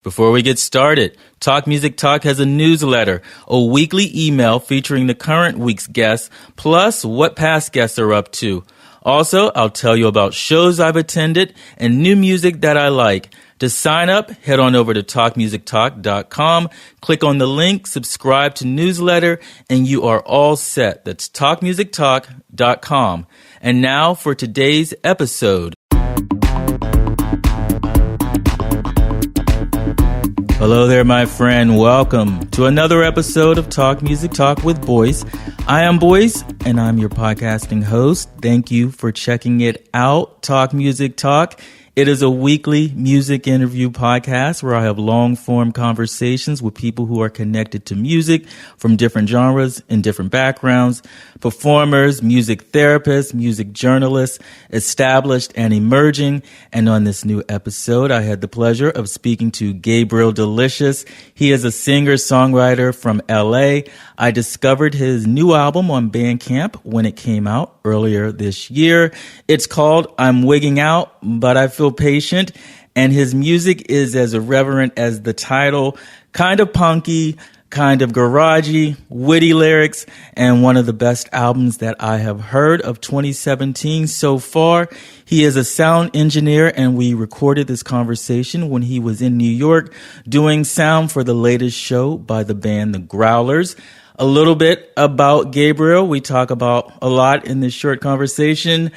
Before we get started, Talk Music Talk has a newsletter, a weekly email featuring the current week's guests, plus what past guests are up to. Also, I'll tell you about shows I've attended and new music that I like. To sign up, head on over to talkmusictalk.com, click on the link, subscribe to newsletter, and you are all set. That's talkmusictalk.com. And now for today's episode. Hello there, my friend. Welcome to another episode of Talk Music Talk with Boice. I am Boice, and I'm your podcasting host. Thank you for checking it out, Talk Music Talk. It is a weekly music interview podcast where I have long-form conversations with people who are connected to music from different genres and different backgrounds, performers, music therapists, music journalists, established and emerging. And on this new episode, I had the pleasure of speaking to Gabriel Delicious. He is a singer-songwriter from LA. I discovered his new album on Bandcamp when it came out earlier this year. It's called I'm Wigging Out, but I Feel Patient, and his music is as irreverent as the title, kind of punky, kind of garagey, witty lyrics, and one of the best albums that I have heard of 2017 so far. He is a sound engineer, and we recorded this conversation when he was in New York doing sound for the latest show by the band The Growlers. A little bit about Gabriel. We talk about a lot in this short conversation.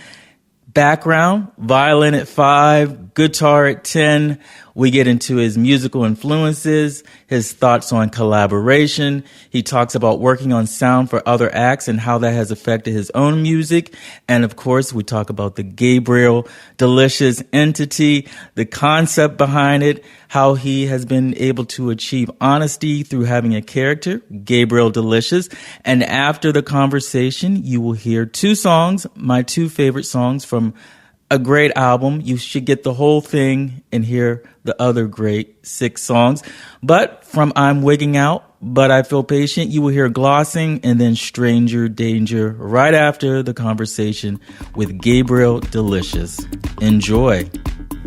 Background, violin at 5, guitar at 10. We get into his musical influences, his thoughts on collaboration. He talks about working on sound for other acts and how that has affected his own music. And of course, we talk about the Gabriel Delicious entity, the concept behind it, how he has been able to achieve honesty through having a character, Gabriel Delicious. And after the conversation, you will hear 2 songs, my 2 favorite songs from a great album. You should get the whole thing and hear the other great 6 songs. But from I'm Wigging Out, But I Feel Patient, you will hear Glossing and then Stranger Danger right after the conversation with Gabriel Delicious. Enjoy.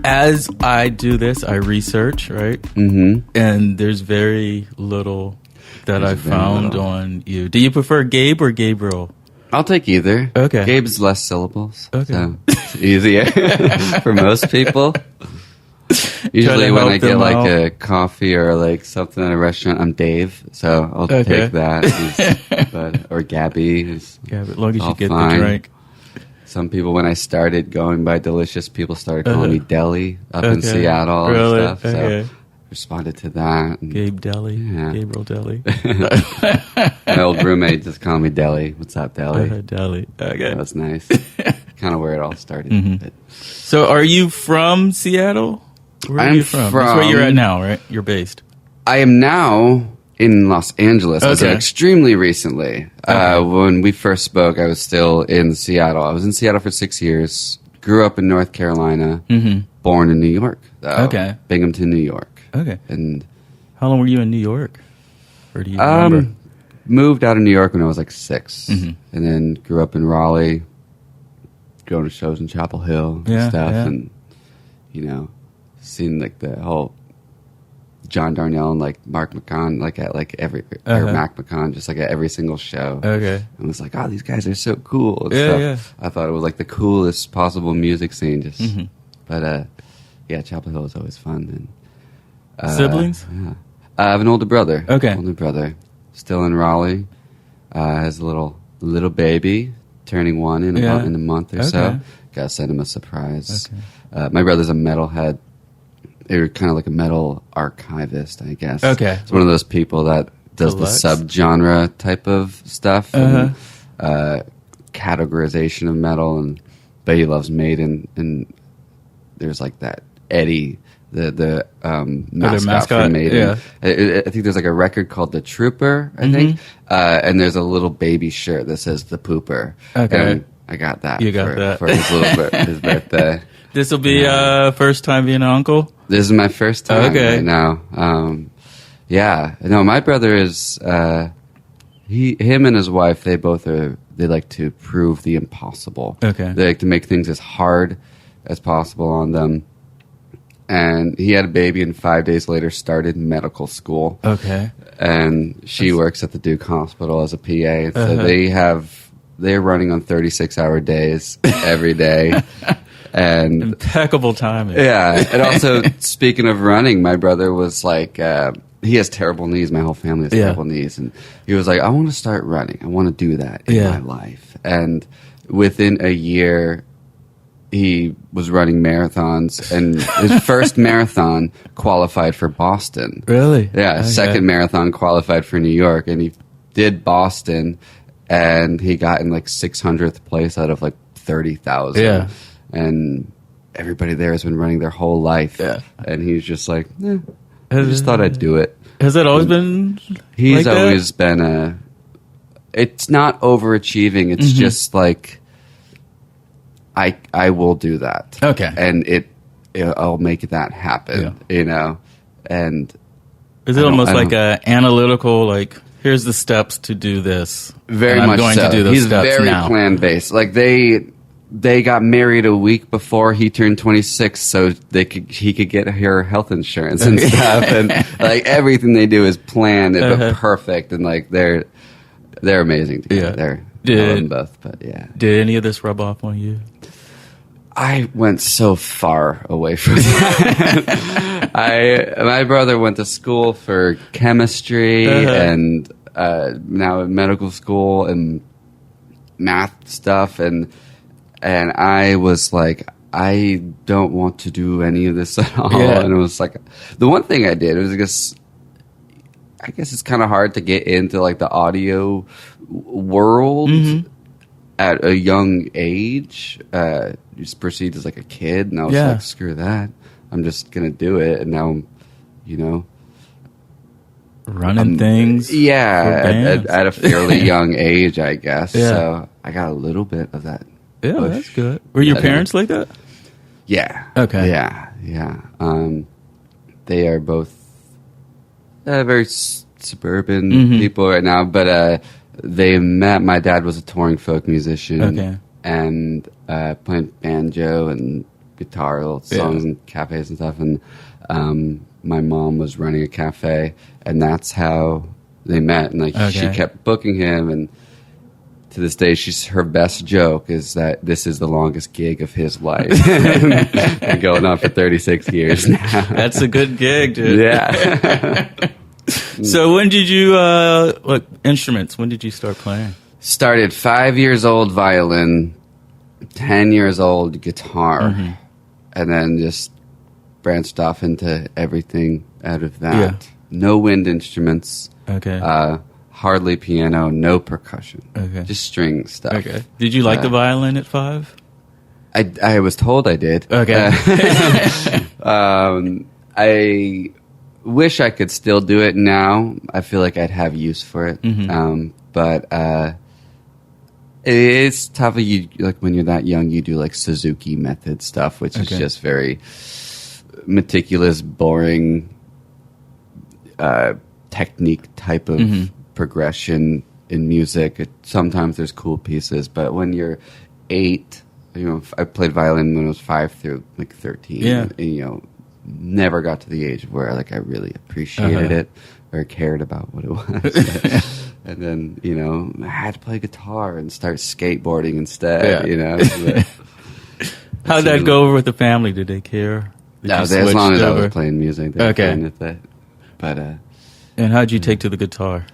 As I do this, I research, right? Mm-hmm. And there's very little that I found on you. Do you prefer Gabe or Gabriel? I'll take either. Okay. Gabe's less syllables. Okay. So it's easier for most people. Usually when I get like a coffee or like something at a restaurant, I'm Dave. So I'll take that. Or Gabby. As long as you get the drink. Some people, when I started going by Delicious, people started calling me Deli up in Seattle and stuff. So responded to that. And, Gabe Deli. Yeah. Gabriel Deli. My old roommate just called me Deli. What's up, Deli? Deli. Okay. That was nice. Kind of where it all started. Mm-hmm. So are you from Seattle? Where are you from? That's where you're at now, right? You're based. I am now in Los Angeles. Okay. Extremely recently. When we first spoke, I was still in Seattle. I was in Seattle for 6 years. Grew up in North Carolina. Mm-hmm. Born in New York. Binghamton, New York. Okay. And how long were you in New York? Or do you remember? Moved out of New York when I was like 6. Mm-hmm. And then grew up in Raleigh, going to shows in Chapel Hill and stuff. Yeah. And, seen like the whole John Darnielle and like Mark McCon, like at like every, or Mac McCon, just like at every single show. Okay. And was like, oh, these guys are so cool. And stuff. Yeah. I thought it was like the coolest possible music scene. But Chapel Hill is always fun. And siblings? Yeah. I have an older brother. Okay. Older brother. Still in Raleigh. Has a little baby turning 1 in a month or so. Gotta send him a surprise. Okay. My brother's a metalhead. They're kind of like a metal archivist, I guess. Okay. It's one of those people that does the subgenre type of stuff and categorization of metal, but he loves Maiden, and there's like that Eddie, the mascot from Maiden. Yeah. I think there's like a record called The Trooper, I think, and there's a little baby shirt that says The Pooper. Okay. And I got that. You got that for his birthday. This will be first time being an uncle? This is my first time right now. My brother is him and his wife. They like to prove the impossible. Okay, they like to make things as hard as possible on them. and he had a baby, and 5 days later started medical school. Okay. And she works at the Duke Hospital as a PA. So they're running on 36-hour days every day. And impeccable timing. Yeah. And also, speaking of running, my brother was like, he has terrible knees. My whole family has terrible knees. And he was like, I want to start running. I want to do that in my life. And within a year, he was running marathons, and his first marathon qualified for Boston. Really? Yeah. Okay. Second marathon qualified for New York, and he did Boston, and he got in like 600th place out of like 30,000. Yeah. And everybody there has been running their whole life. Yeah. And he's just like, I just thought I'd do it. Has it always been He's like always been it's not overachieving. It's just like, I will do that. Okay. And I'll make that happen, you know? And is it almost like a analytical, like, here's the steps to do this? Very much so. To do those He's steps very plan-based. Like, they got married a week before he turned 26, so he could get her health insurance and stuff. And, like, everything they do is planned and perfect. And, like, they're amazing together. I love them both, but yeah. Did any of this rub off on you? I went so far away from that. My brother went to school for chemistry and now at medical school and math stuff, and I was like, I don't want to do any of this at all. Yeah. And it was like, the one thing I did was I guess it's kind of hard to get into like the audio world at a young age. You just proceed as like a kid, and I was like, screw that. I'm just going to do it. And now, you know, running things. Yeah, at a fairly young age, I guess. Yeah. So I got a little bit of that. Yeah, that's good. Were your parents like that? Yeah. Okay. Yeah. They are both very suburban people right now, but they met. My dad was a touring folk musician, and playing banjo and guitar, little songs in cafes and stuff. And my mom was running a cafe, and that's how they met. And like she kept booking him, and to this day, her best joke is that this is the longest gig of his life. Been going on for 36 years now. That's a good gig, dude. Yeah. So when did you, instruments, when did you start playing? Started 5 years old violin, 10 years old guitar, and then just branched off into everything out of that. Yeah. No wind instruments. Okay. Hardly piano, no percussion. Okay. Just string stuff. Okay. Did you like the violin at 5? I was told I did. Okay. I wish I could still do it now. I feel like I'd have use for it. But it's tough. Like when you're that young, you do like Suzuki method stuff, which is just very meticulous, boring technique type of progression in music. Sometimes there's cool pieces, but when you're 8, you know, I played violin when I was 5 through like 13. Yeah. And, you know, never got to the age where like I really appreciated it or cared about what it was. And then, you know, I had to play guitar and start skateboarding instead, you know. How'd that go over with the family? Did they care? As long as I was playing music, they were fine with it. But, and how'd you take to the guitar?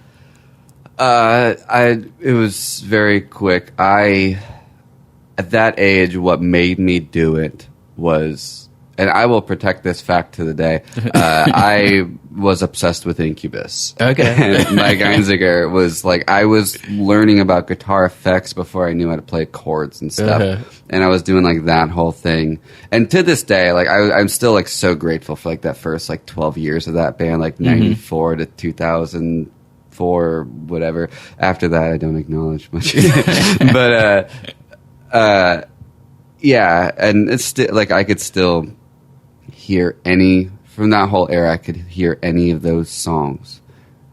It was very quick. At that age, what made me do it was, and I will protect this fact to the day, I was obsessed with Incubus. Okay. And Mike Einziger was like, I was learning about guitar effects before I knew how to play chords and stuff. And I was doing like that whole thing. And to this day, like I'm still like so grateful for like that first like 12 years of that band, like 94 to 2004, whatever. After that, I don't acknowledge much. But, yeah, and it's still like I could still hear from that whole era. I could hear any of those songs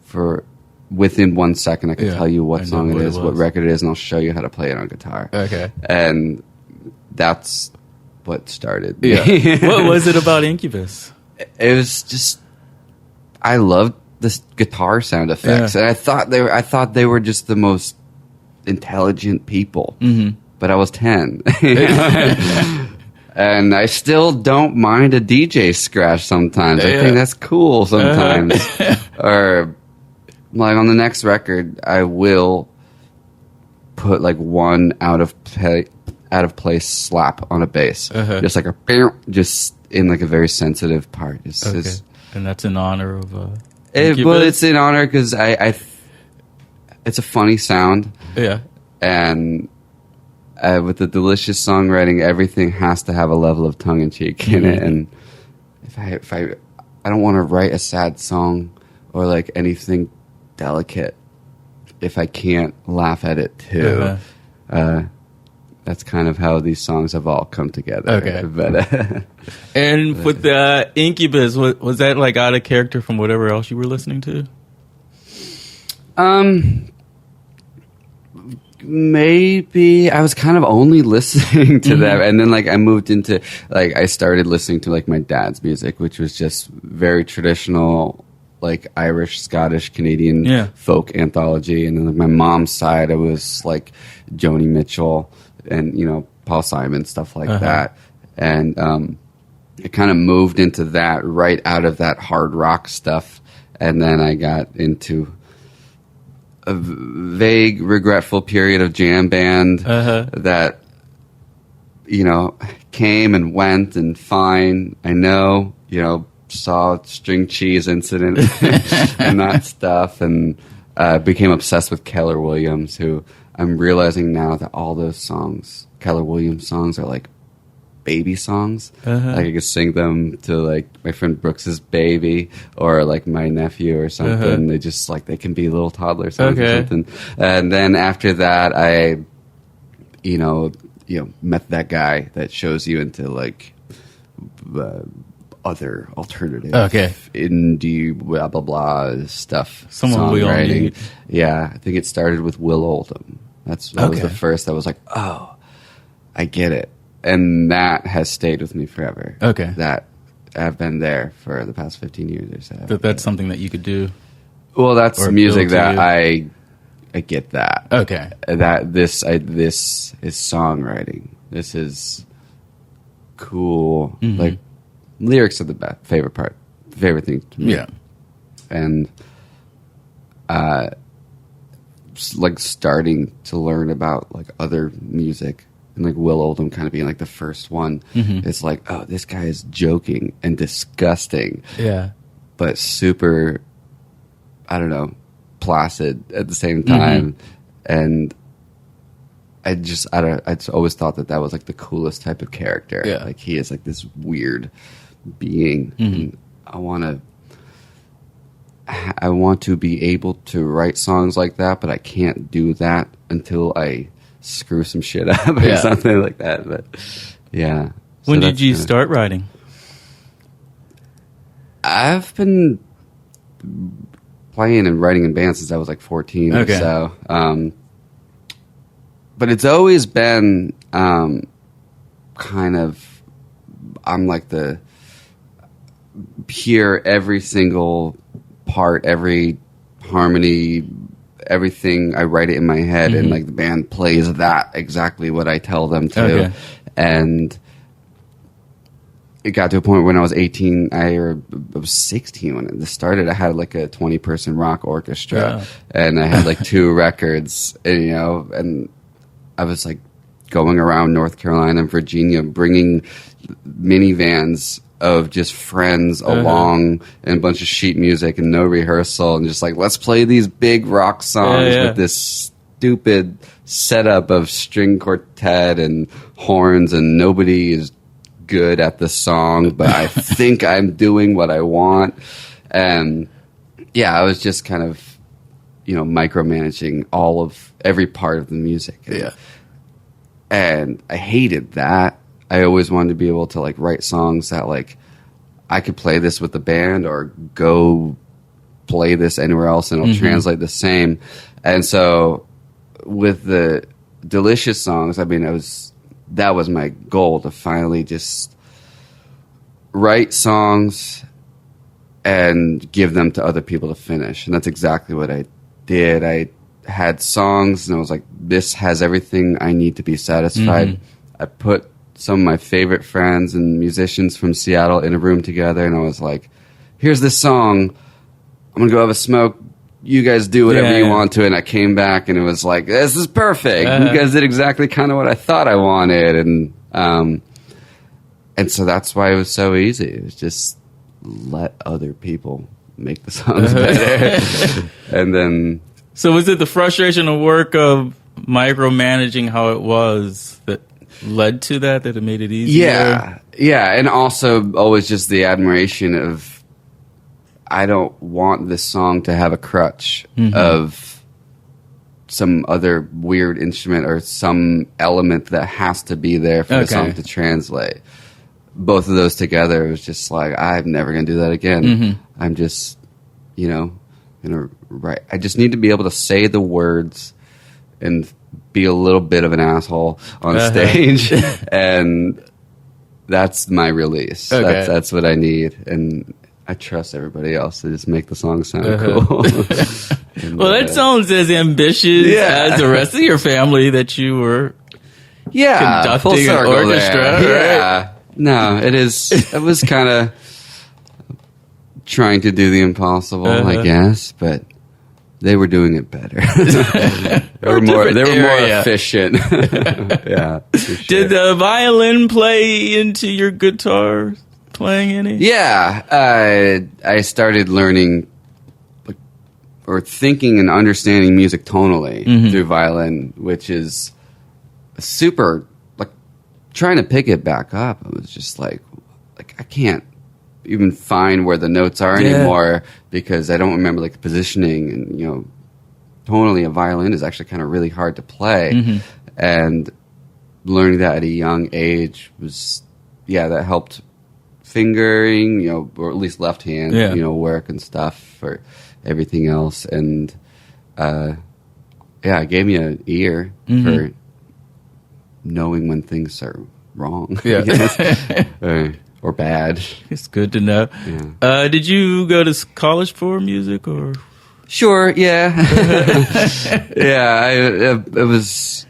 for within 1 second. I could tell you what song it is, what record it is, and I'll show you how to play it on guitar. Okay, and that's what started. Yeah. What was it about Incubus? It was just, I loved the guitar sound effects, and I thought they were just the most intelligent people. Mm-hmm. But I was 10. And I still don't mind a DJ scratch sometimes. I think that's cool sometimes. Or like on the next record, I will put like one out of place slap on a bass, just like just in like a very sensitive part. And that's in honor of. Well, it's in honor because it's a funny sound. Yeah, and with the delicious songwriting, everything has to have a level of tongue in cheek in it. And if I don't want to write a sad song or like anything delicate if I can't laugh at it too. That's kind of how these songs have all come together. Okay. But, and with the Incubus, was that like out of character from whatever else you were listening to? Maybe I was kind of only listening to them, and then like I moved into like I started listening to like my dad's music, which was just very traditional, like Irish, Scottish, Canadian folk anthology, and then like my mom's side, it was like Joni Mitchell and Paul Simon, stuff like that, and it kind of moved into that right out of that hard rock stuff, and then I got into a vague, regretful period of jam band that came and went and fine. I know, saw String Cheese Incident and that stuff, and became obsessed with Keller Williams, who I'm realizing now that all those songs, Keller Williams songs, are like baby songs. Like I could sing them to like my friend Brooks's baby or like my nephew or something. They just like, they can be little toddler songs or something. And then after that, I, met that guy that shows you into like other alternative indie blah blah blah stuff. Someone we all need. Yeah, I think it started with Will Oldham. That was the first. I was like, oh, I get it. And that has stayed with me forever. Okay. That I've been there for the past 15 years or so. That's something that you could do? Well, that's music that I get that. Okay. That this is songwriting. This is cool. Like, lyrics are the favorite thing to me. Yeah. And like starting to learn about like other music. And like Will Oldham kind of being like the first one. It's like, oh, this guy is joking and disgusting. Yeah. But super, I don't know, placid at the same time. And I always thought that was like the coolest type of character. Yeah. Like he is like this weird being. And I want to be able to write songs like that, but I can't do that until I screw some shit up or something like that. But yeah. When did you start writing? I've been playing and writing in bands since I was like 14 or so. But it's always been kind of, I'm like the hear every single part, every harmony, everything. I write it in my head, and like the band plays that exactly what I tell them to. And it got to a point when I was 18, I was 16 when this started. I had like a 20-person rock orchestra, and I had like 2 records, and, and I was like going around North Carolina and Virginia, bringing minivans of just friends along and a bunch of sheet music and no rehearsal, and just like, let's play these big rock songs with this stupid setup of string quartet and horns, and nobody is good at the song, but I think I'm doing what I want. And yeah, I was just kind of, micromanaging every part of the music. And I hated that. I always wanted to be able to like write songs that like I could play this with the band or go play this anywhere else and it'll translate the same. And so with the Delicious songs, I mean, I was that was my goal, to finally just write songs and give them to other people to finish. And that's exactly what I did. I had songs and I was like, this has everything I need to be satisfied. I put some of my favorite friends and musicians from Seattle in a room together, and I was like, here's this song. I'm going to go have a smoke. You guys do whatever you want to. And I came back and it was like, this is perfect. You guys did exactly kind of what I thought I wanted. And so that's why it was so easy. It was just let other people make the songs better. And then... So was it the frustration of work of micromanaging how it was that led to that it made it easier? Yeah. And also always just the admiration of, I don't want this song to have a crutch of some other weird instrument or some element that has to be there for the song to translate. Both of those together, it was just like, I'm never going to do that again. I'm just, going to write. I just need to be able to say the words and be a little bit of an asshole on stage. And that's my release. That's what I need. And I trust everybody else to just make the song sound cool. And, well, that sounds as ambitious as the rest of your family that you were conducting an orchestra. Yeah. Right? No, it is. It was kind of trying to do the impossible, I guess, but they were doing it better. They were more efficient. Yeah. Sure. Did the violin play into your guitar playing any? Yeah, I started learning or thinking and understanding music tonally through violin, which is super, like, trying to pick it back up. I was just like I can't even find where the notes are anymore because I don't remember like the positioning, and tonally a violin is actually kind of really hard to play. And learning that at a young age was that helped fingering, or at least left hand, work and stuff for everything else. And it gave me an ear for knowing when things are wrong. Or bad. It's good to know. Yeah. Did you go to college for music or? Sure. Yeah. It was.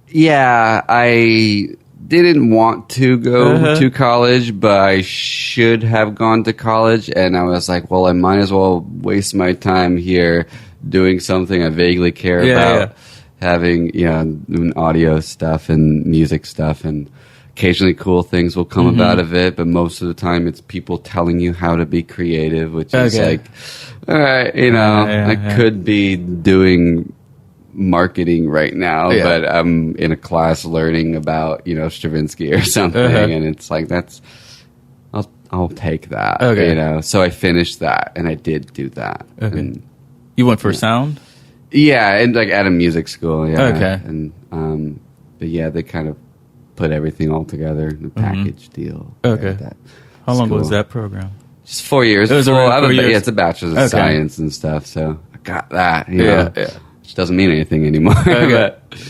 Yeah, I didn't want to go to college, but I should have gone to college, and I was like, well, I might as well waste my time here doing something I vaguely care about, having doing audio stuff and music stuff, and occasionally cool things will come about of it, but most of the time it's people telling you how to be creative, which is like, all right, I could be doing marketing right now, but I'm in a class learning about, Stravinsky or something, and it's like, I'll take that, So I finished that, and I did do that. And, you went for sound? Yeah, and like at a music school, And, but they kind of put everything all together in a package deal. How long was that program? Just 4 years. It was around 4 years? Yeah, it's a bachelor's of science and stuff, so I got that, which doesn't mean anything anymore.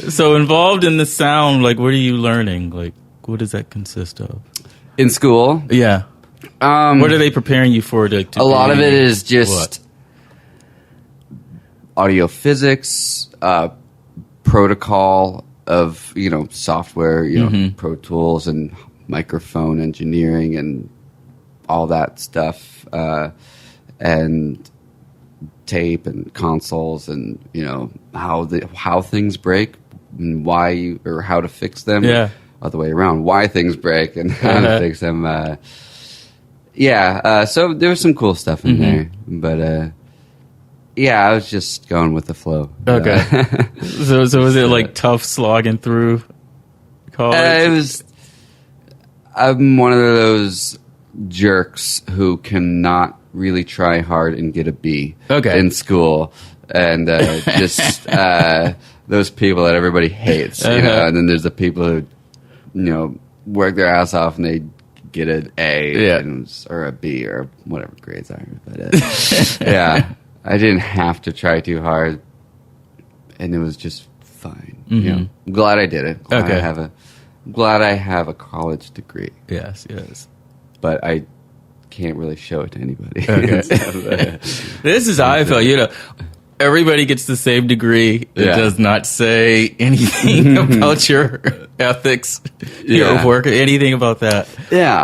So involved in the sound, like, what are you learning? Like, what does that consist of? In school? Yeah. What are they preparing you for? To a lot of it is just audio physics, protocol of, software, Pro Tools and microphone engineering and all that stuff, and tape and consoles and, how things break and why or how to fix them. Yeah. Other way around, why things break and how to fix them. So there was some cool stuff in there, but I was just going with the flow. So was it like tough slogging through college? I'm one of those jerks who cannot really try hard and get a B in school, and just those people that everybody hates, and then there's the people who work their ass off and they get an A or a B or whatever grades are. But I didn't have to try too hard, and it was just fine. I'm glad I did it. Glad I have glad I have a college degree. Yes. But I can't really show it to anybody. Okay. This is how I felt. Everybody gets the same degree. It does not say anything about your ethics, your work, anything about that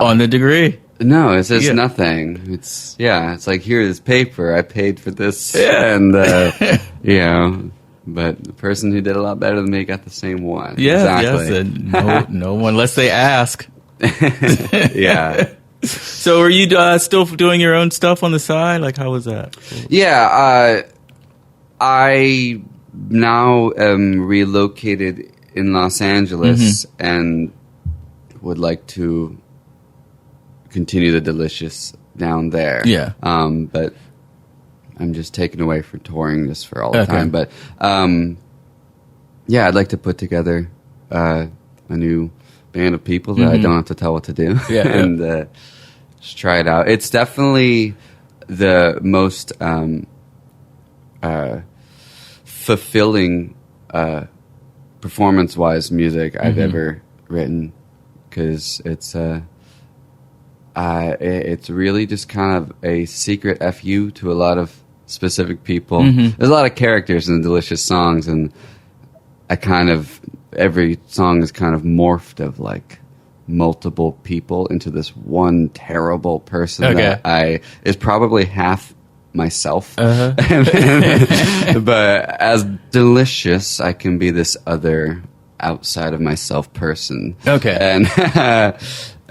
on the degree. No, it says nothing. It's like, here's this paper. I paid for this. And, but the person who did a lot better than me got the same one. Yeah, exactly. And no one, unless they ask. Yeah. So are you still doing your own stuff on the side? Like, how was that? Yeah, I now am relocated in Los Angeles and would like to continue the Delicious down there. Yeah. But I'm just taken away for touring just for all the time. But I'd like to put together a new band of people that I don't have to tell what to do. And just try it out. It's definitely the most fulfilling performance-wise music I've ever written, because it's really just kind of a secret FU to a lot of specific people. There's a lot of characters in the Delicious songs, and every song is kind of morphed of like multiple people into this one terrible person that is probably half myself. But as Delicious, I can be this other outside of myself person.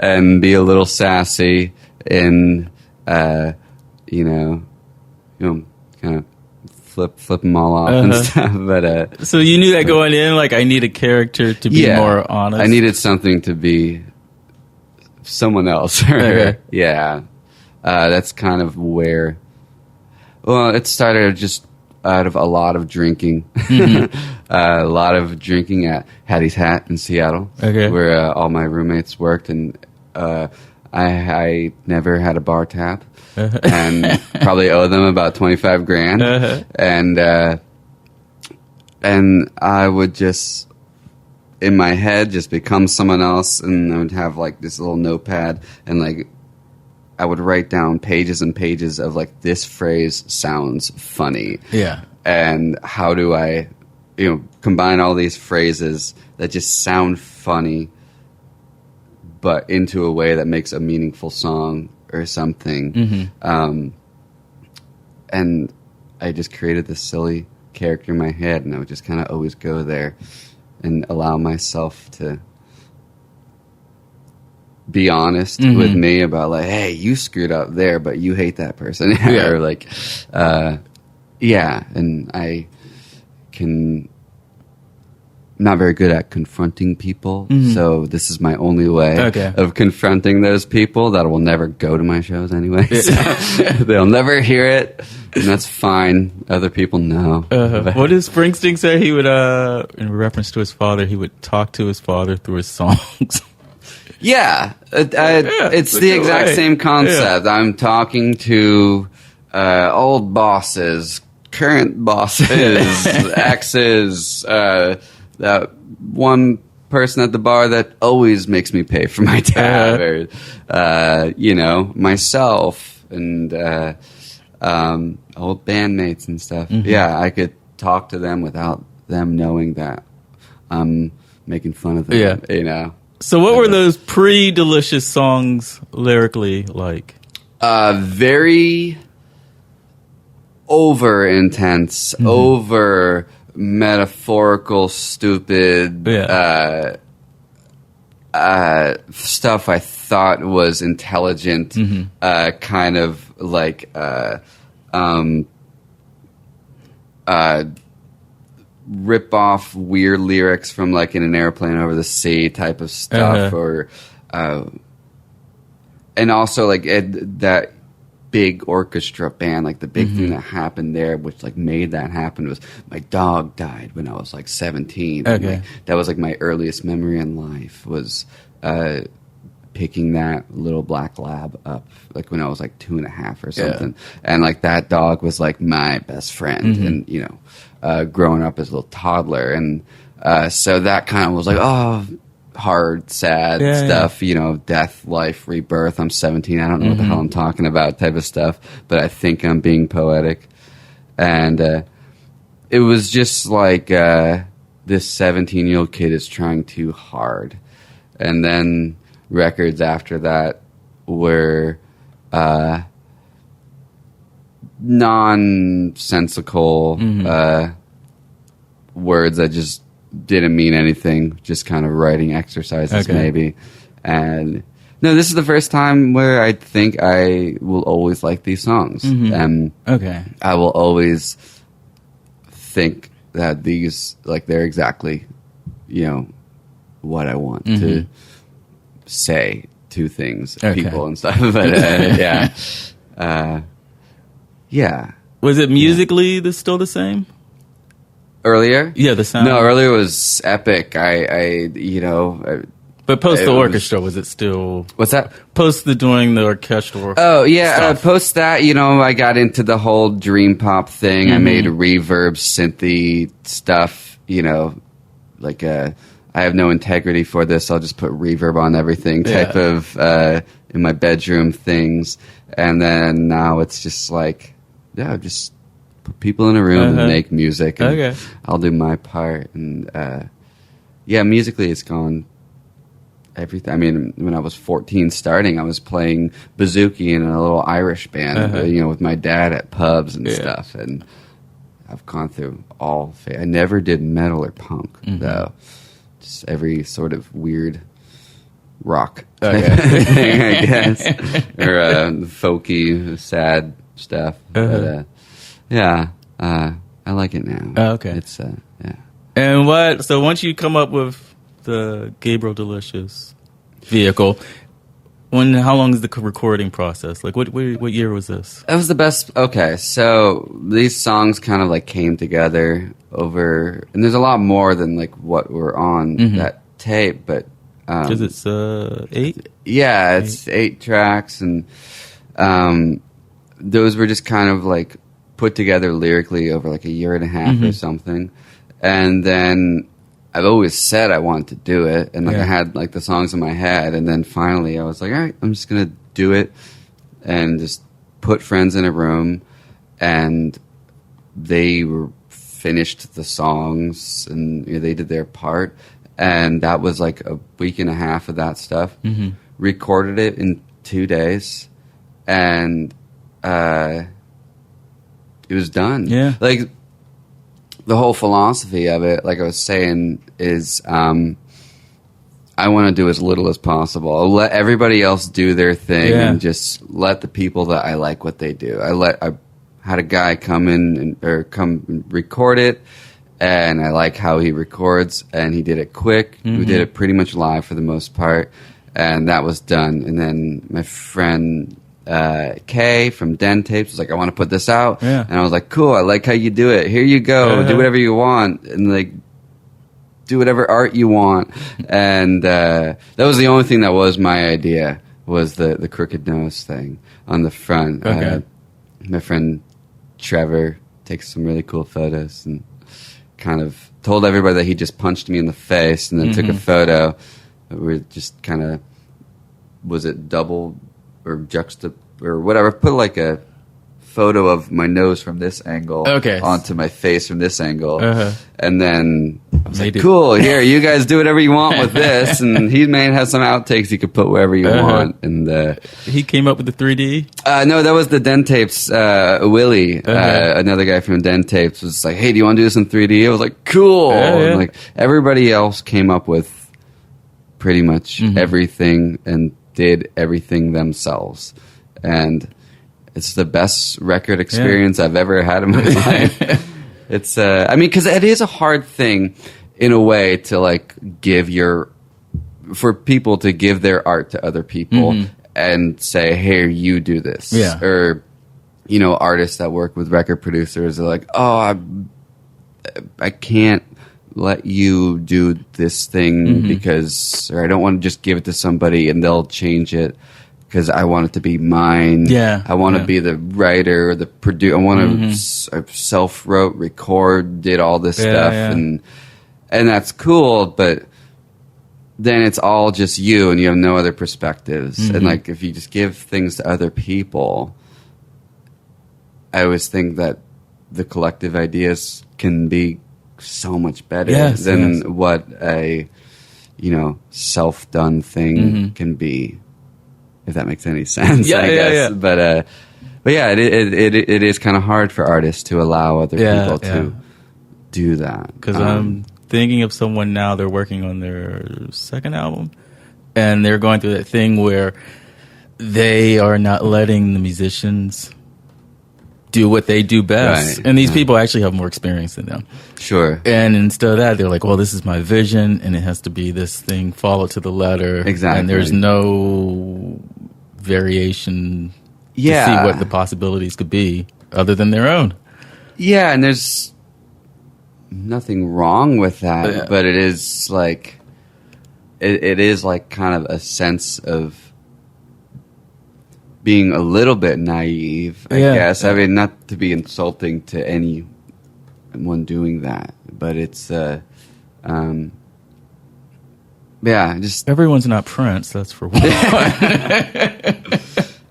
And be a little sassy and kind of flip them all off and stuff. But so you knew that going in, like, I need a character to be more honest. I needed something to be someone else. That's kind of where. Well, it started just out of a lot of drinking. A lot of drinking at Hattie's Hat in Seattle, where all my roommates worked, and I never had a bar tab, and probably owe them about $25,000, and I would just, in my head, just become someone else, and I would have like this little notepad, and like I would write down pages and pages of like, this phrase sounds funny. And how do I, combine all these phrases that just sound funny, but into a way that makes a meaningful song or something. And I just created this silly character in my head, and I would just kind of always go there and allow myself to be honest with me about like, hey, you screwed up there, but you hate that person. Or like, and I can, not very good at confronting people, so this is my only way of confronting those people that will never go to my shows anyway. So they'll never hear it, and that's fine. Other people know. What does Springsteen say? He would, in reference to his father, he would talk to his father through his songs. It's the exact same concept. I'm talking to old bosses, current bosses, exes, that one person at the bar that always makes me pay for my tab, or myself, and old bandmates and stuff. I could talk to them without them knowing that I'm making fun of them. So what were those pre-Delicious songs lyrically like? Very over intense, over metaphorical, stupid stuff I thought was intelligent, kind of like rip off weird lyrics from like In an Airplane Over the Sea type of stuff, or and also like that big orchestra band, like the big thing that happened there, which like made that happen, was my dog died when I was like 17. Like, that was like my earliest memory in life, was picking that little black lab up like when I was like 2.5 or something, and like that dog was like my best friend, and growing up as a little toddler, and so that kind of was like, oh, hard, sad stuff, you know, death, life, rebirth. I'm 17. I don't know what the hell I'm talking about type of stuff, but I think I'm being poetic. And it was just like this 17-year-old kid is trying too hard. And then records after that were nonsensical words that just didn't mean anything, just kind of writing exercises maybe. And no, this is the first time where I think I will always like these songs. And I will always think that these, like, they're exactly, you know, what I want to say to things, people and stuff. But yeah. Was it musically still the same? Earlier? Yeah, the sound. No, earlier was epic. You know. But post the orchestra, was it still... What's that? Post doing the orchestral Oh, yeah. Post that, you know, I got into the whole dream pop thing. I made reverb, synthy stuff, you know, like I have no integrity for this. I'll just put reverb on everything type of in my bedroom things. And then now it's just like, just put people in a room and make music. And I'll do my part. And musically it's gone everything. I mean, when I was 14 starting, I was playing bouzouki in a little Irish band, you know, with my dad at pubs and stuff. And I've gone through all. I never did metal or punk, though. Just every sort of weird rock thing, I guess, or folky, sad stuff. But I like it now. It's And what? So once you come up with the Gabriel Delicious vehicle, how long is the recording process? Like, what year was this? That was the best. Okay, so these songs kind of like came together over, and there's a lot more than like what were on that tape, but because it's 8. Yeah, it's 8 tracks, and those were just kind of like put together lyrically over like a year and a half or something, and then I've always said I wanted to do it, and like I had like the songs in my head, and then finally I was like, all right, I'm just gonna do it, and just put friends in a room, and they finished the songs, and you know, they did their part, and that was like a week and a half of that stuff. Recorded it in 2 days, and it was done. Yeah, like. The whole philosophy of it, like I was saying, is I want to do as little as possible. I'll let everybody else do their thing and just let the people that I like what they do. I had a guy come in and record it, and I like how he records, and he did it quick. We did it pretty much live for the most part, and that was done. And then my friend Kay from Den Tapes was like, I want to put this out. And I was like, cool, I like how you do it. Here you go. Do whatever you want. And like, do whatever art you want. And that was the only thing that was my idea, was the crooked nose thing on the front. My friend Trevor takes some really cool photos and kind of told everybody that he just punched me in the face, and then took a photo. We just kind of, was it double or juxta or whatever, put like a photo of my nose from this angle onto my face from this angle, and then I was like, cool, here, you guys do whatever you want with this. And he may have some outtakes you could put wherever you want. And he came up with the 3D. No, that was the Den Tapes. Willie, another guy from Den Tapes, was like, hey, do you want to do this in 3D? I was like, cool. And like everybody else came up with pretty much everything and did everything themselves, and it's the best record experience I've ever had in my life. It's I mean, because it is a hard thing in a way to like for people to give their art to other people and say, hey, you do this. Or, you know, artists that work with record producers are like, oh, I can't let you do this thing because, or I don't want to just give it to somebody and they'll change it because I want it to be mine. I want to be the writer, the producer. I want to self-wrote, record, did all this stuff, and that's cool. But then it's all just you and you have no other perspectives. And like if you just give things to other people, I always think that the collective ideas can be so much better than what a self-done thing can be, if that makes any sense. I guess. But yeah, it is kind of hard for artists to allow other people to do that. Because I'm thinking of someone now, they're working on their second album, and they're going through that thing where they are not letting the musicians do what they do best. Right. And these people actually have more experience than them. Sure. And instead of that, they're like, well, this is my vision, and it has to be this thing followed to the letter. Exactly. And there's no variation to see what the possibilities could be other than their own. Yeah, and there's nothing wrong with that, but it is like it is like kind of a sense of being a little bit naive, I guess. I mean, not to be insulting to anyone doing that, but it's just everyone's not Prince, that's for one.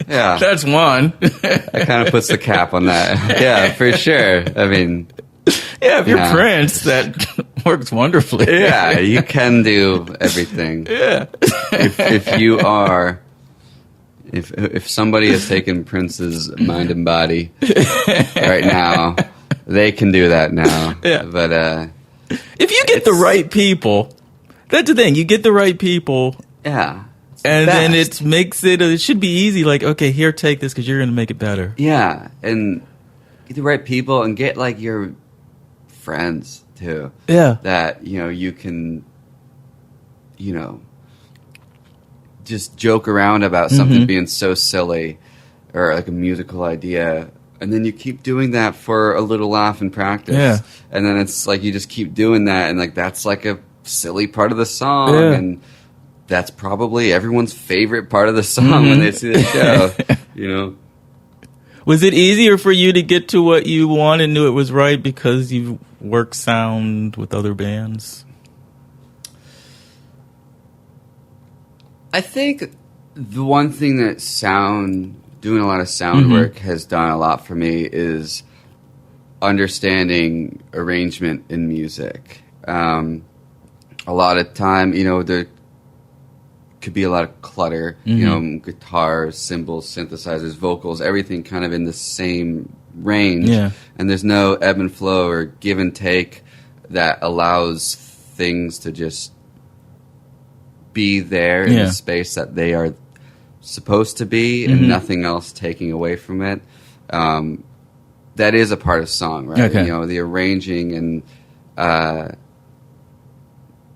Yeah, that's one. That kind of puts the cap on that. Yeah, for sure. I mean, if you're Prince, that works wonderfully. Yeah, you can do everything. Yeah. If you are, if somebody has taken Prince's mind and body right now, they can do that now. Yeah. But if you get the right people, that's the thing. You get the right people. Yeah. And then it makes it should be easy. Like, okay, here, take this because you're going to make it better. Yeah. And get the right people and get like your friends too. Yeah. That, you can, just joke around about something being so silly or like a musical idea. And then you keep doing that for a little laugh in practice. Yeah. And then it's like you just keep doing that. And like that's like a silly part of the song. Yeah. And that's probably everyone's favorite part of the song when they see the show, Was it easier for you to get to what you want and knew it was right because you worked sound with other bands? I think the one thing that doing a lot of sound work has done a lot for me is understanding arrangement in music. A lot of time, there could be a lot of clutter, guitars, cymbals, synthesizers, vocals, everything kind of in the same range. Yeah. And there's no ebb and flow or give and take that allows things to just be there in the space that they are supposed to be and nothing else taking away from it. That is a part of song, right? Okay. The arranging and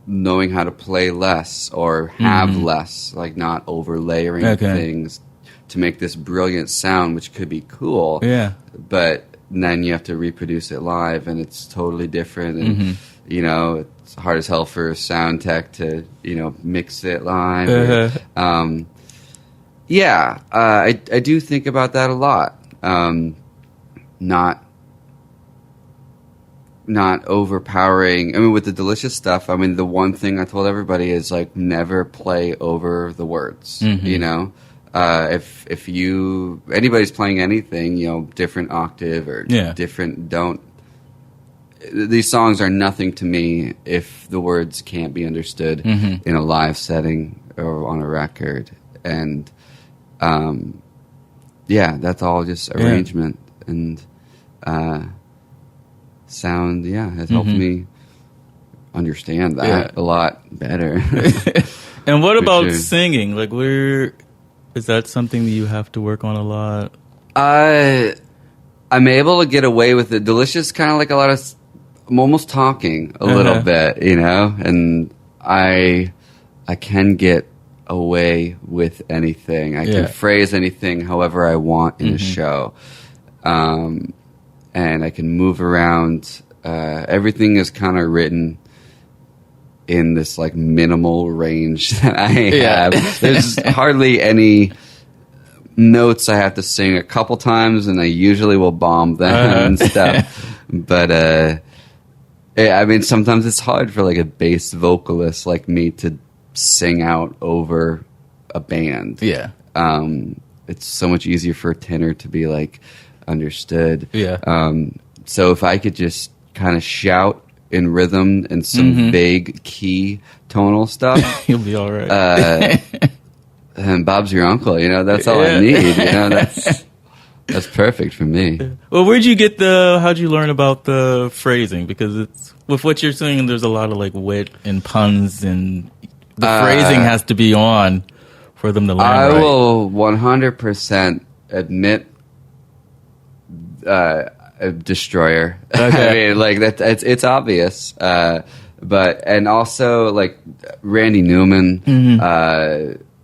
knowing how to play less or have less, like not over layering things to make this brilliant sound, which could be cool. Yeah. But then you have to reproduce it live and it's totally different. And, it's hard as hell for a sound tech to, mix it live. I do think about that a lot. Not overpowering. I mean, with the Delicious stuff, I mean, the one thing I told everybody is like never play over the words. If anybody's playing anything, different octave or different, these songs are nothing to me if the words can't be understood in a live setting or on a record. And that's all just arrangement and sound. Has helped me understand that a lot better. And what about singing? Like, is that something that you have to work on a lot? I'm able to get away with it. Delicious, kind of like a lot of. I'm almost talking a little bit, and I can get away with anything. I can phrase anything however I want in a show. And I can move around. Everything is kind of written in this like minimal range that I have. There's hardly any notes I have to sing a couple times, and I usually will bomb them and stuff. But I mean, sometimes it's hard for like a bass vocalist like me to sing out over a band. Yeah. It's so much easier for a tenor to be like understood. Yeah. So if I could just kind of shout in rhythm and some vague key tonal stuff, you'll be all right. And Bob's your uncle, that's all I need. That's perfect for me. Well, how'd you learn about the phrasing? Because it's, with what you're saying, there's a lot of like wit and puns, and the phrasing has to be on for them to learn. I will 100% admit a destroyer. Okay. I mean, like that. It's obvious. But and also like Randy Newman,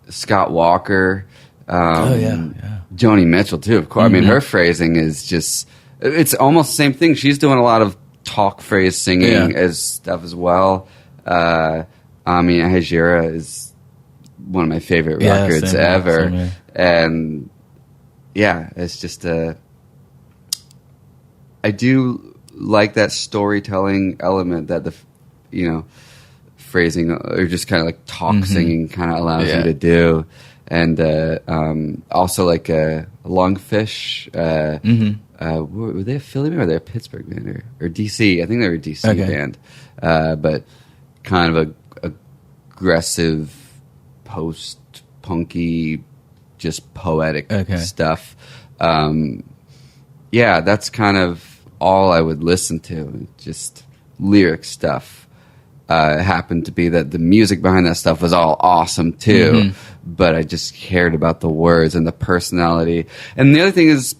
Scott Walker, Joni Mitchell too. Of course, I mean her phrasing is just—it's almost the same thing. She's doing a lot of talk phrase singing as stuff as well. I mean, Hajira is one of my favorite records ever, and it's just I do like that storytelling element that the phrasing or just kind of like talk singing kind of allows you to do. And also like Lungfish, were they a Philly band or were they a Pittsburgh band or DC? I think they were a DC band, but kind of a aggressive, post-punky, just poetic stuff. That's kind of all I would listen to, just lyric stuff. It happened to be that the music behind that stuff was all awesome too, but I just cared about the words and the personality. And the other thing is,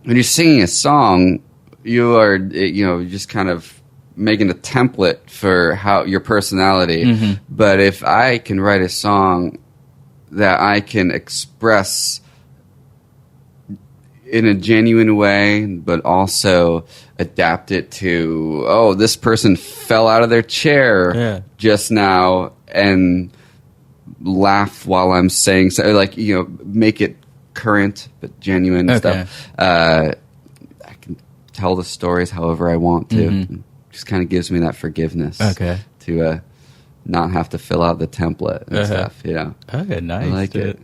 when you're singing a song, you are, just kind of making a template for how your personality. But if I can write a song that I can express in a genuine way, but also adapt it to, this person fell out of their chair just now, and laugh while I'm saying so, like, make it current but genuine stuff. I can tell the stories however I want to. It just kind of gives me that forgiveness to not have to fill out the template and stuff. Okay, nice. I like it.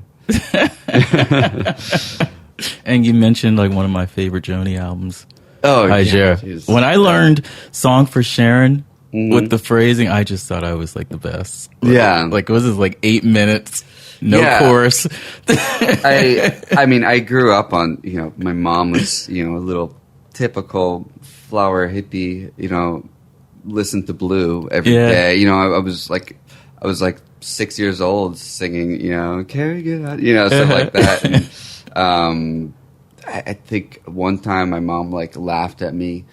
And you mentioned like one of my favorite Joni albums. Oh, when I learned "Song for Sharon" with the phrasing, I just thought I was like the best. Like it was just like 8 minutes, no chorus. I mean, I grew up on my mom was a little typical flower hippie, listen to Blue every day. I was like 6 years old singing, carry it out, stuff like that. And, I think one time my mom like laughed at me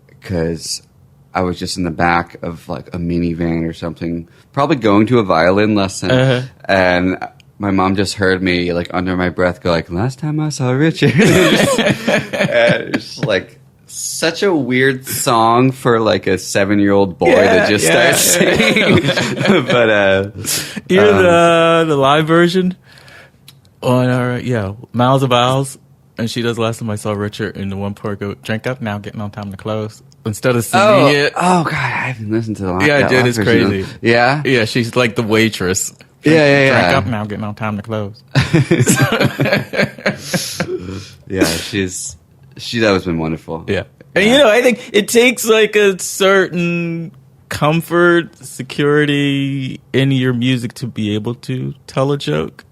because I was just in the back of like a minivan or something, probably going to a violin lesson, and my mom just heard me like under my breath go like, "Last time I saw Richard." It's like such a weird song for like a 7-year-old boy to just start singing. But you hear the live version on Miles of Owls, and she does "Last Time I Saw Richard," and the one part go, "Drink up now, getting on time to close," instead of singing it. Oh God, I haven't listened to the live. Yeah, dude, it's crazy. Yeah, she's like the waitress. Drink up now, getting on time to close. She's always been wonderful. Yeah. And I think it takes like a certain comfort, security in your music to be able to tell a joke.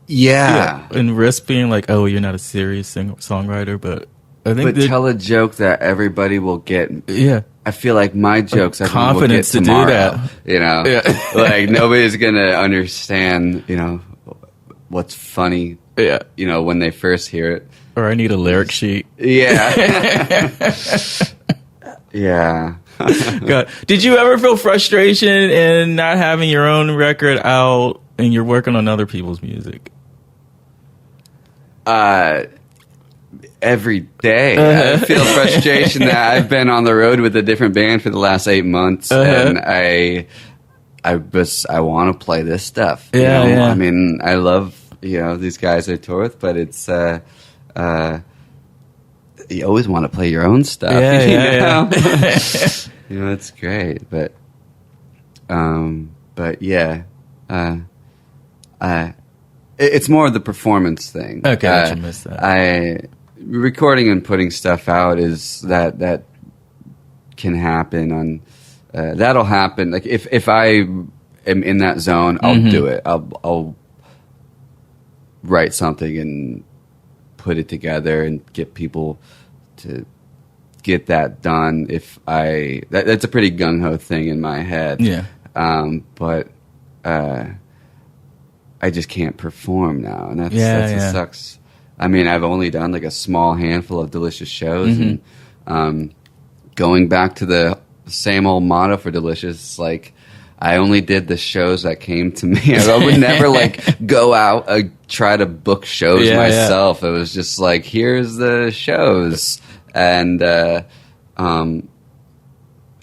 Yeah. And risk being like, oh, you're not a serious songwriter, but I think tell a joke that everybody will get. Yeah. I feel like my jokes confidence will get tomorrow, to do that. Like nobody's going to understand, what's funny, when they first hear it. Or I need a lyric sheet. Yeah. Yeah. God. Did you ever feel frustration in not having your own record out and you're working on other people's music? Every day. I feel frustration that I've been on the road with a different band for the last 8 months, and I want to play this stuff. I mean, I love these guys I tour with, but it's you always want to play your own stuff. It's great, but It's more of the performance thing. Okay, I missed that. Recording and putting stuff out is that can happen on. That'll happen. Like if I am in that zone, I'll do it. I'll write something and put it together and get people to get that done. That's a pretty gung ho thing in my head. Yeah. But I just can't perform now, and that's what sucks. I mean, I've only done like a small handful of Delicious shows, and going back to the same old motto for Delicious, like I only did the shows that came to me. I would never like go out try to book shows myself. It was just like, here's the shows, and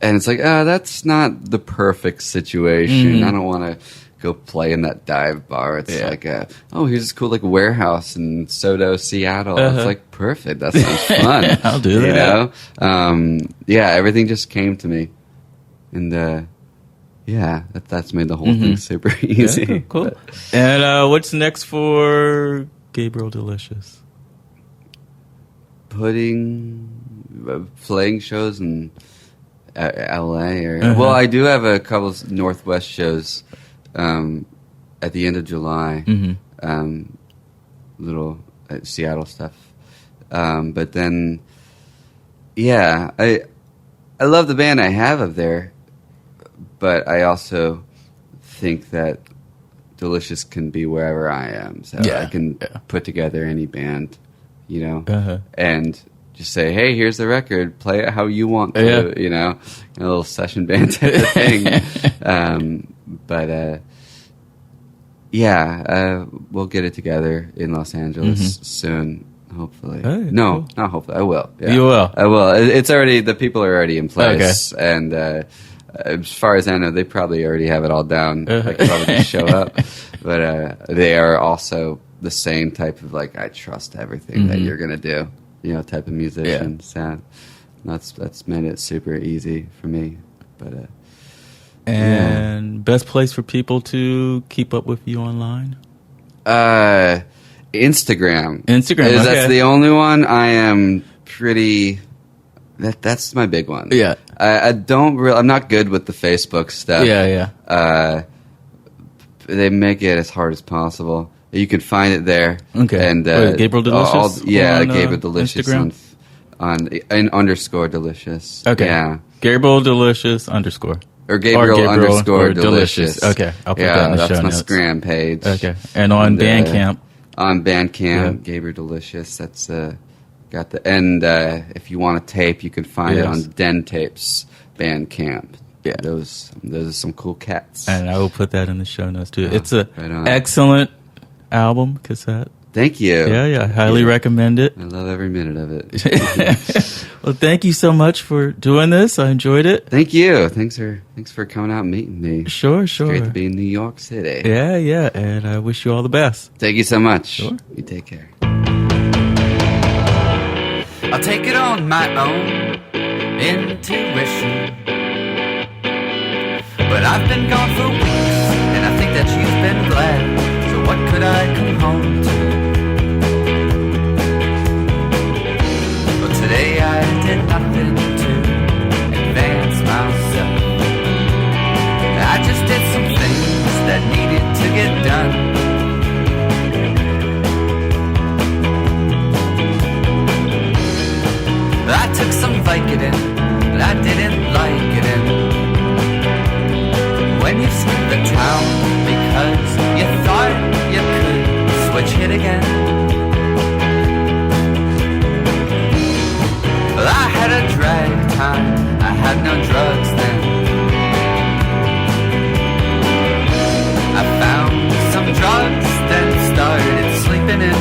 it's like, that's not the perfect situation. I don't want to go play in that dive bar. It's like, here's this cool like warehouse in Soto, Seattle. It's like, perfect. That sounds fun. I'll do that. You know? Everything just came to me, and that's made the whole thing super easy. Yeah, cool. But, and what's next for Gabriel Delicious? Playing shows in LA well, I do have a couple of Northwest shows at the end of July, little Seattle stuff, but then I love the band I have up there, but I also think that Delicious can be wherever I am, so I can put together any band, you know, and just say, hey, here's the record, play it how you want to, you know, a little session band type of thing. But we'll get it together in Los Angeles soon, hopefully. Hey, no, cool. not hopefully. I will. Yeah. You will. I will. It's already, the people are already in place, and as far as I know, they probably already have it all down. I could probably just show up, but they are also the same type of like, I trust everything that you're gonna do, you know, type of musician. Sad. That's made it super easy for me, but. And best place for people to keep up with you online? Instagram. Okay. That's the only one. I am pretty. That's my big one. Yeah. I'm not good with the Facebook stuff. Yeah. They make it as hard as possible. You can find it there. Okay. And Gabriel Delicious. Gabriel Delicious Instagram? on _ Delicious. Okay. Yeah. Gabriel Delicious _ Or Gabriel _ Delicious. Okay, I'll put that in the show that's my notes. Scram page. Okay, and on Bandcamp. On Bandcamp, Gabriel Delicious. That's got the and if you want a tape, you can find it on Den Tapes Bandcamp. Yeah, those are some cool cats. And I will put that in the show notes too. It's a excellent album cassette. Thank you. Yeah, I highly recommend it. I love every minute of it. Well, thank you so much for doing this. I enjoyed it. Thank you. Thanks for coming out and meeting me. Sure. It's great to be in New York City. Yeah, and I wish you all the best. Thank you so much. Sure. You take care. I'll take it on my own intuition, but I've been gone for weeks, and I think that you've been glad. So what could I come home to? Today I did nothing to advance myself. I just did some things that needed to get done. I took some Vicodin, but I didn't like it. And when you skipped the town because you thought you could switch it again, I had a drag time, I had no drugs then. I found some drugs, then started sleeping in.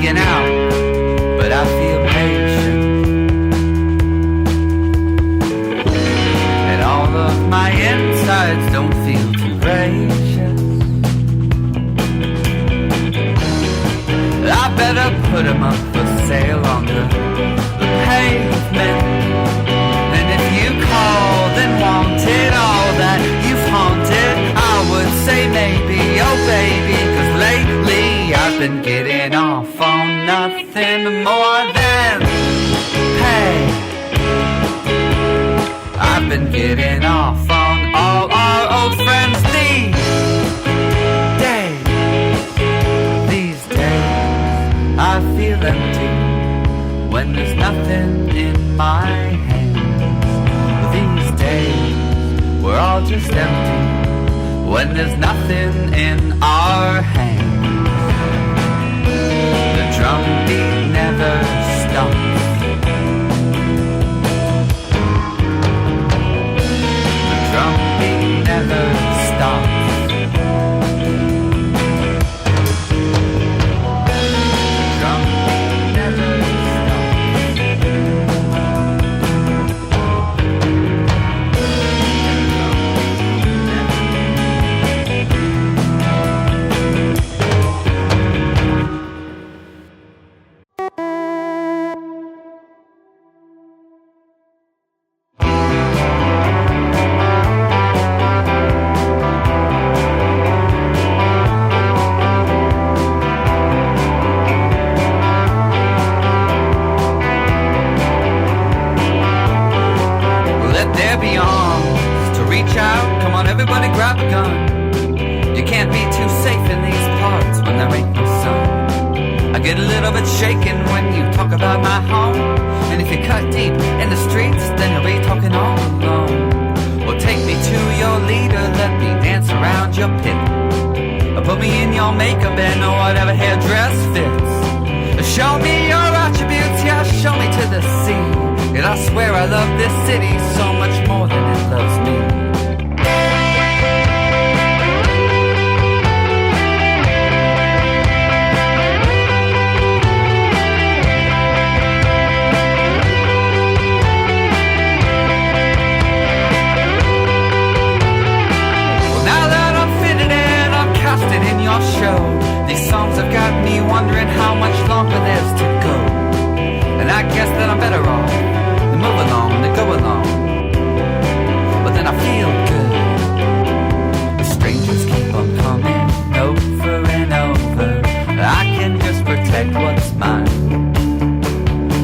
hanging out, but I feel patient. And all of my insides don't feel too gracious. I better put them up for sale on the pavement. And if you called and wanted all that you've haunted, I would say maybe, oh baby, 'cause lately I've been getting off on nothing more than pay. I've been getting off on all our old friends these days. These days I feel empty when there's nothing in my hands. These days we're all just empty when there's nothing in our hands. The drum beat never stops. The drum beat never stops. Everybody grab a gun. You can't be too safe in these parts when there ain't no sun. I get a little bit shaken when you talk about my home. And if you cut deep in the streets, then you'll be talking all alone. Well, take me to your leader, let me dance around your pit. Or put me in your makeup and whatever hairdress fits. Show me your attributes, yeah, show me to the sea. And I swear I love this city so much more than it loves me. In your show, these songs have got me wondering how much longer there's to go. And I guess that I'm better off to move along, to go along. But then I feel good. The strangers keep on coming over and over. I can just protect what's mine.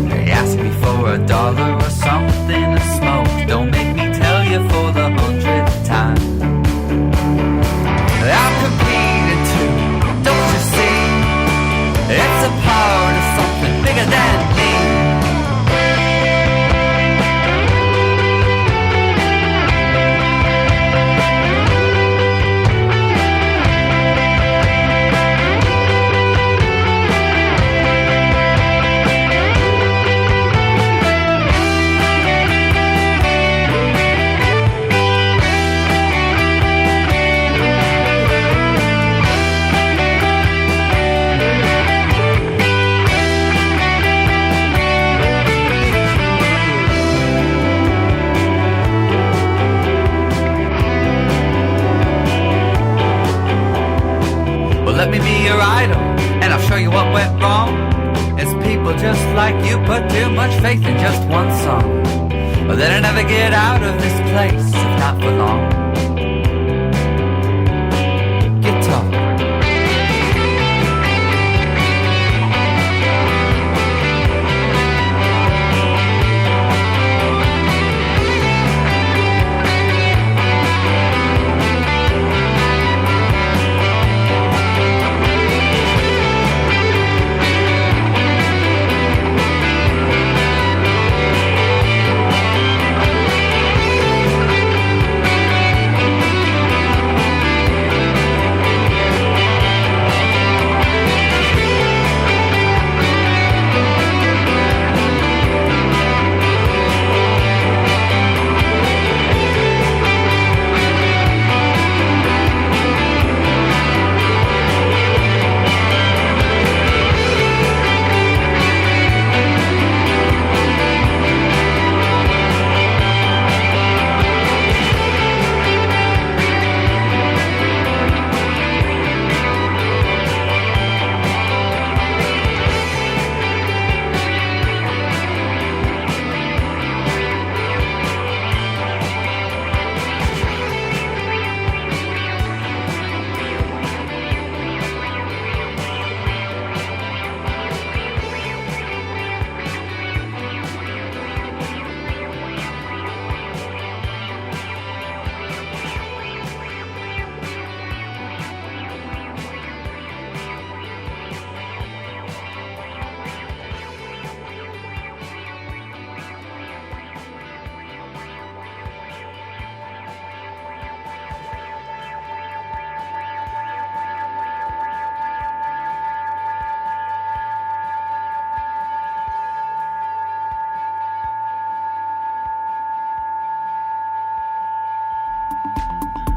They ask me for $1 or something to smoke. Don't make me tell you for the 100th time. I'm competing too, don't you see? It's a part of something bigger than me. Let me be your idol, and I'll show you what went wrong. It's people just like you put too much faith in just one song. But then I never get out of this place, if not for long. Guitar.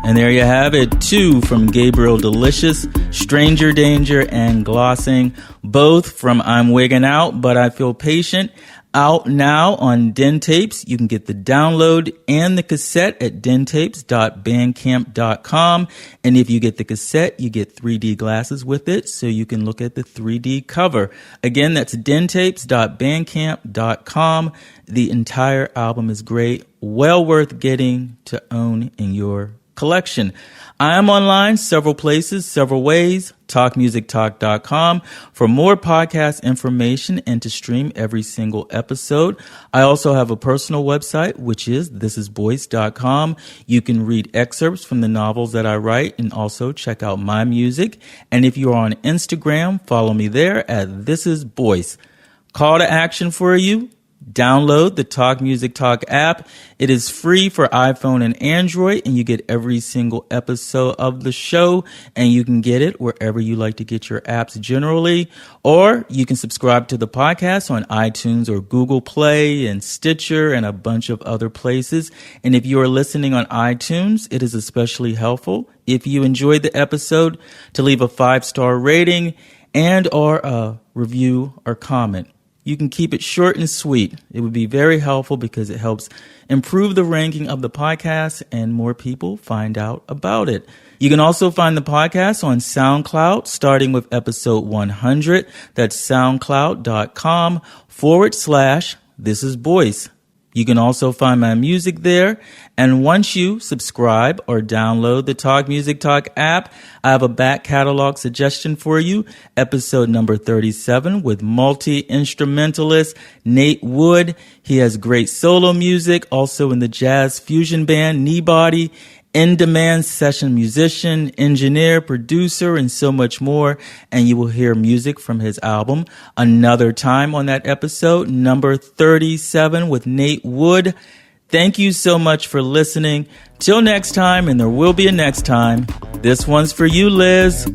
And there you have it, 2 from Gabriel Delicious, Stranger Danger and Glossing, both from I'm Wigging Out, But I Feel Patient. Out now on Den Tapes. You can get the download and the cassette at dentapes.bandcamp.com. And if you get the cassette, you get 3D glasses with it so you can look at the 3D cover. Again, that's dentapes.bandcamp.com. The entire album is great. Well worth getting to own in your collection. I am online several places, several ways. TalkMusicTalk.com for more podcast information and to stream every single episode. I also have a personal website, which is thisisboice.com. You can read excerpts from the novels that I write and also check out my music. And if you're on Instagram, follow me there at thisisboice. Call to action for you. Download the Talk Music Talk app. It is free for iPhone and Android, and you get every single episode of the show, and you can get it wherever you like to get your apps generally, or you can subscribe to the podcast on iTunes or Google Play and Stitcher and a bunch of other places. And if you are listening on iTunes, it is especially helpful if you enjoyed the episode to leave a 5-star rating and or a review or comment. You can keep it short and sweet. It would be very helpful because it helps improve the ranking of the podcast and more people find out about it. You can also find the podcast on SoundCloud starting with episode 100. That's soundcloud.com/thisisboice. You can also find my music there. And once you subscribe or download the Talk Music Talk app, I have a back catalog suggestion for you. Episode number 37 with multi-instrumentalist Nate Wood. He has great solo music, also in the jazz fusion band Kneebody. In-demand session musician, engineer, producer, and so much more. And you will hear music from his album Another Time on that episode, number 37 with Nate Wood. Thank you so much for listening. Till next time, and there will be a next time. This one's for you, Liz.